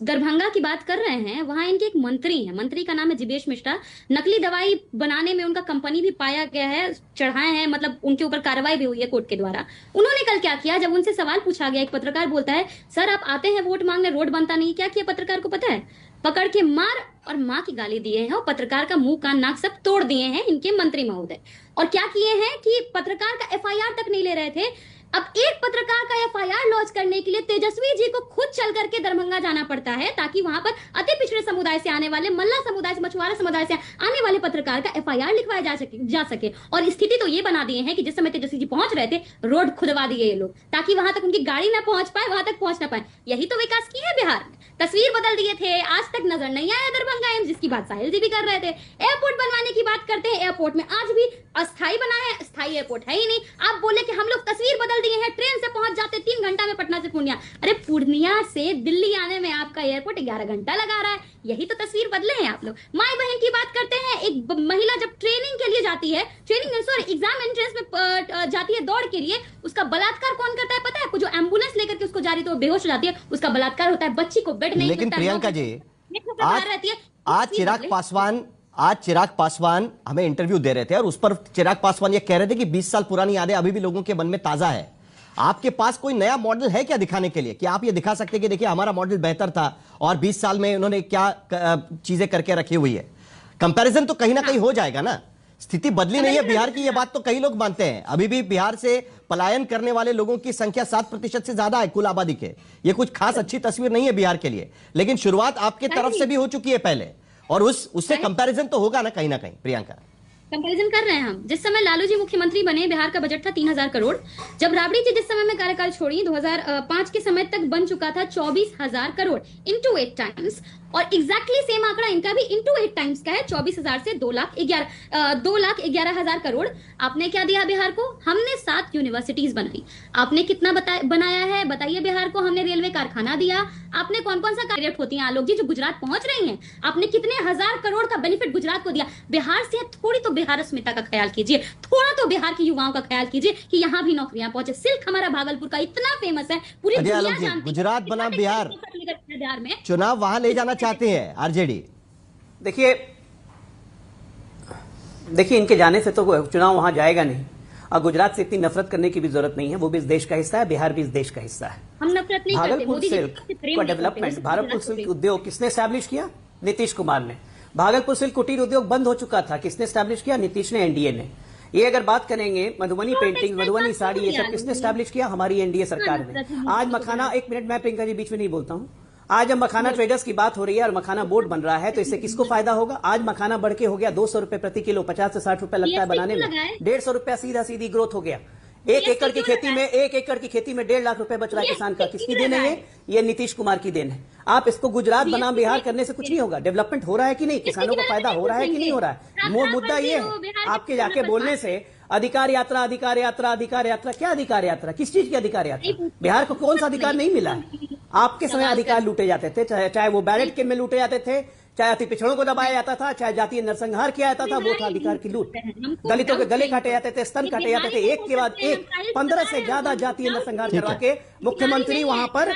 दरभंगा की बात कर रहे हैं, वहां इनके एक मंत्री हैं, मंत्री का नाम है जिवेश मिश्रा। नकली दवाई बनाने में उनका कंपनी भी पाया गया है, चढ़ाए हैं, मतलब उनके ऊपर कार्रवाई भी हुई है कोर्ट के द्वारा। उन्होंने कल क्या किया, जब उनसे सवाल पूछा गया, एक पत्रकार बोलता है, सर आप आते हैं वोट मांगने, रोड बनता नहीं, क्या किया पत्रकार को पता है? पकड़ के मार और माँ की गाली दिए हैं और पत्रकार का मुंह कान नाक सब तोड़ दिए हैं इनके मंत्री महोदय। और क्या किए हैं कि पत्रकार का एफआईआर तक नहीं ले रहे थे। अब एक पत्रकार का एफआईआर लॉन्च करने के लिए तेजस्वी जी को खुद चल करके दरभंगा जाना पड़ता है, ताकि वहां पर अति पिछड़े समुदाय से आने वाले, मल्ला समुदाय से, मछुआरा समुदाय से आने वाले पत्रकार का एफआईआर लिखवाया जा सके। और स्थिति तो ये बना दिए हैं कि जिस समय तेजस्वी जी पहुंच रहे थे, रोड खुदवा दिए ये लोग, ताकि वहां तक उनकी गाड़ी ना पहुंच पाए, वहां तक पहुंच ना पाए। यही तो विकास की है बिहार में। तस्वीर बदल दिए थे, आज तक नजर नहीं आया दरभंगा एम्स, जिसकी बात साहिल जी भी कर रहे थे। एयरपोर्ट बनवाने की बात करते हैं, एयरपोर्ट में आज भी अस्थायी बनाया है, स्थायी एयरपोर्ट है ही नहीं। आप बोले कि हम लोग तस्वीर बदल दिए हैं, ट्रेन से पहुंच जाते 3 घंटा में पटना से पूर्णिया। अरे पूर्णिया से दिल्ली आने में आपका एयरपोर्ट 11 घंटा लगा रहा है। यही तो तस्वीर बदले हैं आप लोग। माई बहन की बात करते हैं, एक महिला जब ट्रेनिंग के लिए जाती है, एग्जाम एंट्रेंस में जाती है दौड़ के लिए, उसका बलात्कार कौन करता है पता है? जो एम्बुलेंस लेकर के उसको जा रही तो बेहोश हो जाती है, उसका बलात्कार होता है। बच्ची को बेड नहीं लेकिन मिलता है, प्रियंका जी, रहती है। आज चिराग पासवान हमें इंटरव्यू दे रहे थे और उस पर चिराग पासवान ये कह रहे थे कि 20 साल पुरानी यादें अभी भी लोगों के मन में ताजा है। आपके पास कोई नया मॉडल है क्या दिखाने के लिए, कि आप ये दिखा सकते हैं कि देखिए हमारा मॉडल बेहतर था और 20 साल में उन्होंने क्या चीजें करके रखी हुई है? कंपैरिजन तो कहीं ना कहीं हो जाएगा ना। स्थिति बदली नहीं है बिहार की, ये बात तो कई लोग मानते हैं। अभी भी बिहार से पलायन करने वाले लोगों की संख्या 7% से ज्यादा है कुल आबादी के। ये कुछ खास अच्छी तस्वीर नहीं है बिहार के लिए, लेकिन शुरुआत आपके तरफ से भी हो चुकी है पहले, और उससे कंपैरिजन तो होगा ना कहीं प्रियंका। कंपैरिजन कर रहे हैं हम। जिस समय लालू जी मुख्यमंत्री बने, बिहार का बजट था 3000 करोड़। जब राबड़ी जी जिस समय में कार्यकाल छोड़ी 2005 के समय तक बन चुका था 24,000 करोड़ इंटू 8 टाइम्स। और एग्जैक्टली सेम आंकड़ा इनका भी इंटू 8 टाइम्स का है, 24,000 से 2,11,000 करोड़। आपने क्या दिया बिहार को? हमने 7 यूनिवर्सिटीज बनाई। आपने कितना बनाया है बताइए बिहार को? हमने रेलवे कारखाना दिया। आपने कौन कौन सा कार्यरत होती हैं आलोक जी जो गुजरात पहुंच रही हैं? आपने कितने हजार करोड़ का बेनिफिट गुजरात को दिया? बिहार से थोड़ी तो बिहार अस्मिता का ख्याल कीजिए, थोड़ा तो बिहार के युवाओं का ख्याल कीजिए कि यहाँ भी नौकरियां पहुंचे। सिल्क हमारा भागलपुर का इतना फेमस है, पूरी दुनिया जानती है। गुजरात बना बिहार में चुनाव वहां ले जाना चाहते हैं आरजेडी। देखिए इनके जाने से तो चुनाव वहां जाएगा नहीं, और गुजरात से इतनी नफरत करने की भी जरूरत नहीं है। वो भी इस देश का हिस्सा है, बिहार भी इस देश का हिस्सा है। हम नफरत नहीं करते। भागलपुर सिल्क का डेवलपमेंट, भागलपुर सिल्क उद्योग किसने स्टैब्लिश किया? नीतीश कुमार ने। भागलपुर सिल्क कुटीर उद्योग बंद हो चुका था, किसने स्टैब्लिश किया? नीतीश ने, एनडीए ने। ये अगर बात करेंगे मधुबनी पेंटिंग, मधुबनी साड़ी, ये सब किसने स्टैब्लिश किया? हमारी एनडीए सरकार ने। आज मखाना, एक मिनट मैं प्रियंका जी बीच में नहीं बोलता हूं, आज जब मखाना ट्रेडर्स की बात हो रही है और मखाना बोर्ड बन रहा है, तो इससे किसको फायदा होगा? आज मखाना बढ़ के हो गया 200 रुपए प्रति किलो, 50 से 60 रुपए लगता है बनाने में, 150 रुपया सीधी ग्रोथ हो गया। 1 एकड़ की खेती में 1.5 लाख रुपए बच रहा है किसान का। किसकी देन है ये? ये नीतीश कुमार की देन है। आप इसको गुजरात बनाम बिहार करने से कुछ नहीं होगा। डेवलपमेंट हो रहा है कि नहीं? किसानों को फायदा हो रहा है कि नहीं हो रहा है? मुद्दा ये है। आपके जाके बोलने से अधिकार यात्रा, अधिकार यात्रा, अधिकार यात्रा, क्या अधिकार यात्रा? किस चीज की अधिकार यात्रा? बिहार को कौन सा अधिकार नहीं मिला है? आपके समय अधिकार लूटे जाते थे, चाहे वो बैलेट के में लूटे जाते थे, चाहे अति पिछड़ों को दबाया जाता था, चाहे जातीय नरसंहार किया जाता था, वो था अधिकार की लूट। दलितों के गले काटे जाते थे, स्तन काटे जाते थे, एक के बाद एक 15 से ज्यादा जातीय नरसंहार करवा के मुख्यमंत्री वहां पर